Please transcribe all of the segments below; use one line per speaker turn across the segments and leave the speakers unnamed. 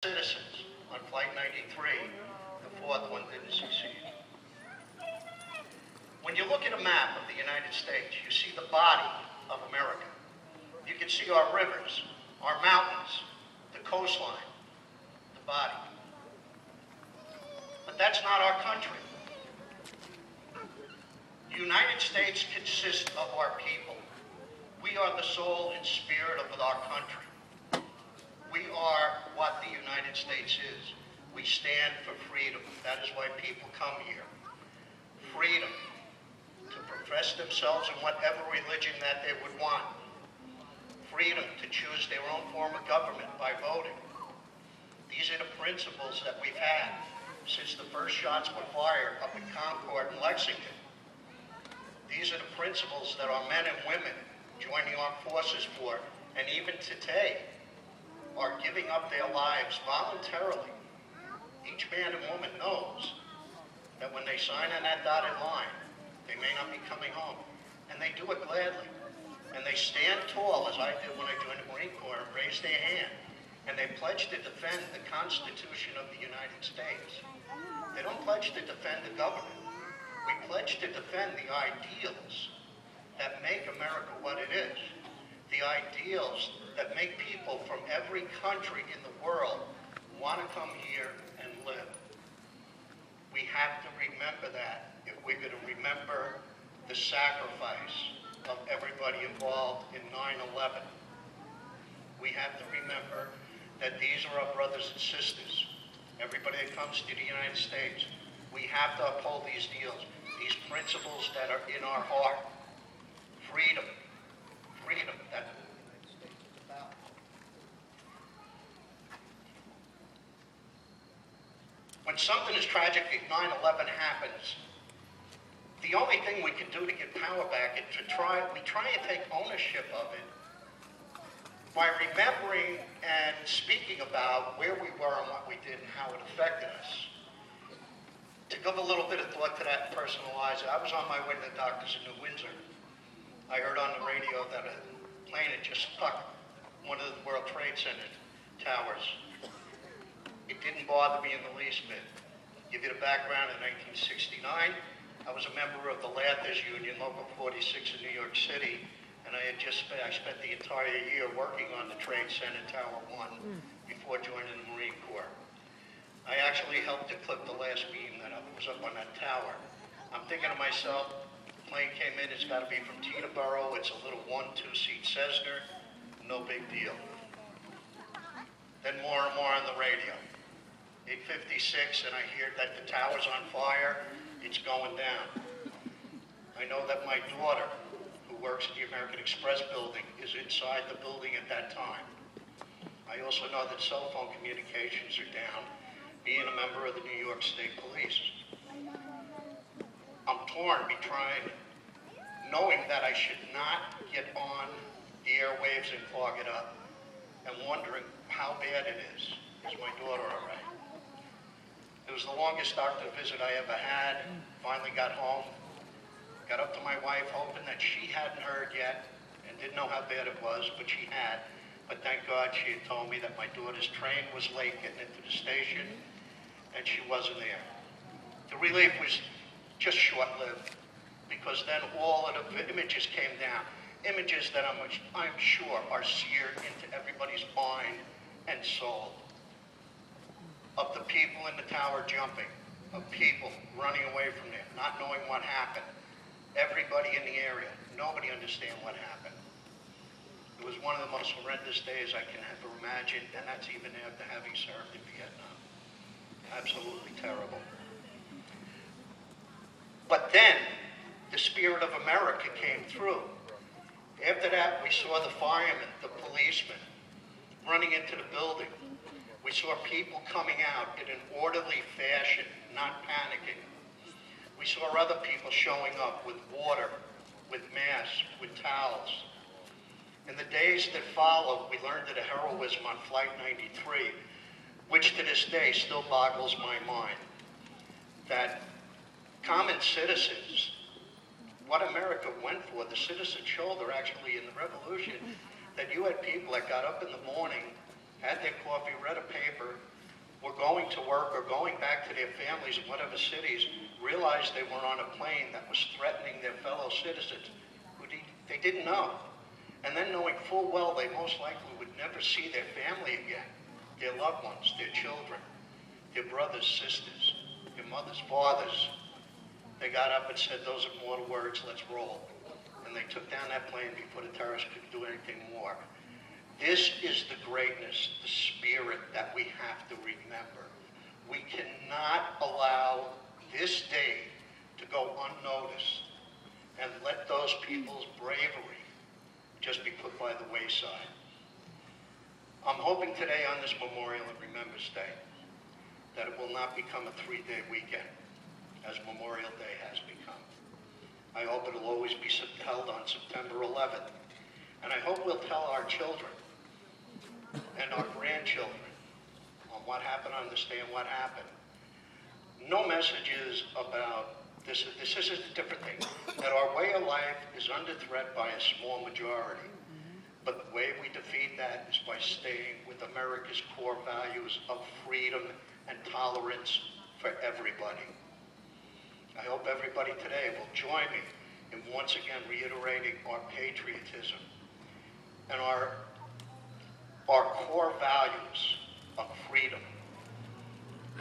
citizens on Flight 93, the fourth one didn't succeed. When you look at a map of the United States, you see the body of America. You can see our rivers, our mountains, the coastline, the body. But that's not our country. The United States consists of our people. We are the soul and spirit of our country. We are what the United States is. We stand for freedom. That is why people come here. Freedom to profess themselves in whatever religion that they would want. Freedom to choose their own form of government by voting. These are the principles that we've had since the first shots were fired up in Concord and Lexington. These are the principles that our men and women join the armed forces for, and even today are giving up their lives voluntarily. Each man and woman knows that when they sign on that dotted line, they may not be coming home. And they do it gladly. And they stand tall, as I did when I joined the Marine Corps, and raise their hand. And they pledge to defend the Constitution of the United States. They don't pledge to defend the government. We pledge to defend the ideals that make America what it is. The ideals that make people from every country in the world want to come here and live. We have to remember that if we're going to remember the sacrifice of everybody involved in 9/11. We have to remember that these are our brothers and sisters. Everybody that comes to the United States, we have to uphold these deals, these principles that are in our heart. Freedom. Freedom. That's what the United States is about. When something as tragic as 9/11 happens, the only thing we can do to get power back is we try and take ownership of it by remembering and speaking about where we were and what we did and how it affected us. To give a little bit of thought to that and personalize it, I was on my way to the doctors in New Windsor. I heard on the radio that a plane had just struck one of the World Trade Center towers. It didn't bother me in the least bit. Give you the background, in 1969, I was a member of the Lathers Union, Local 46 in New York City, and I spent the entire year working on the Trade Center Tower 1 before joining the Marine Corps. I actually helped to clip the last beam that was up on that tower. I'm thinking to myself, plane came in, it's got to be from Teterboro, it's a little 1-2-seat Cessna, no big deal. Then more and more on the radio. 8:56, and I hear that the tower's on fire, it's going down. I know that my daughter, who works at the American Express building, is inside the building at that time. I also know that cell phone communications are down, being a member of the New York State Police. I'm torn between knowing that I should not get on the airwaves and clog it up, and wondering how bad it is. Is my daughter all right? It was the longest doctor visit I ever had. Finally got home, got up to my wife hoping that she hadn't heard yet and didn't know how bad it was, but she had. But thank God she had told me that my daughter's train was late getting into the station and she wasn't there. The relief was just short-lived, because then all of the images came down. Images that I'm sure are seared into everybody's mind and soul. Of the people in the tower jumping, of people running away from there, not knowing what happened. Everybody in the area, nobody understand what happened. It was one of the most horrendous days I can ever imagine, and that's even after having served in Vietnam. Absolutely terrible. But then, the spirit of America came through. After that, we saw the firemen, the policemen, running into the building. We saw people coming out in an orderly fashion, not panicking. We saw other people showing up with water, with masks, with towels. In the days that followed, we learned of the heroism on Flight 93, which to this day still boggles my mind. That common citizens, what America went for, the citizen shoulder actually in the revolution, that you had people that got up in the morning had their coffee, read a paper, were going to work or going back to their families in whatever cities, realized they were on a plane that was threatening their fellow citizens who they didn't know. And then knowing full well they most likely would never see their family again, their loved ones, their children, their brothers, sisters, their mothers, fathers. They got up and said, those are mortal words, let's roll. And they took down that plane before the terrorists could do anything more. This is the greatness, the spirit that we have to remember. We cannot allow this day to go unnoticed and let those people's bravery just be put by the wayside. I'm hoping today on this Memorial and Remembrance Day that it will not become a 3-day weekend, as Memorial Day has become. I hope it'll always be held on September 11th. And I hope we'll tell our children and our grandchildren on what happened on this day and what happened. No messages about this is a different thing, that our way of life is under threat by a small majority. But the way we defeat that is by staying with America's core values of freedom and tolerance for everybody. I hope everybody today will join me in once again reiterating our patriotism and our core values of freedom.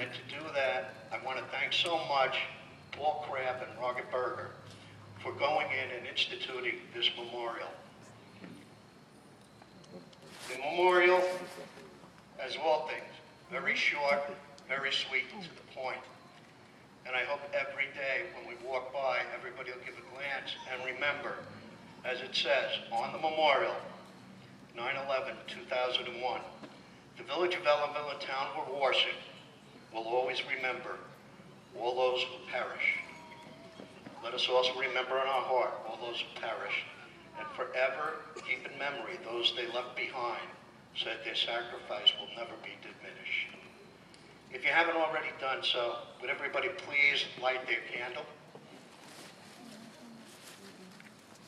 And to do that, I want to thank so much Paul Crabb and Roger Berger for going in and instituting this memorial. The memorial, as all things, very short, very sweet, and to the point. And I hope every day when we walk by, everybody will give a glance and remember, as it says on the memorial, 9/11/2001, the village of Ellenville and town of Wawarsing will always remember all those who perished. Let us also remember in our heart all those who perished, and forever keep in memory those they left behind, so that their sacrifice will never be diminished. If you haven't already done so, would everybody please light their candle?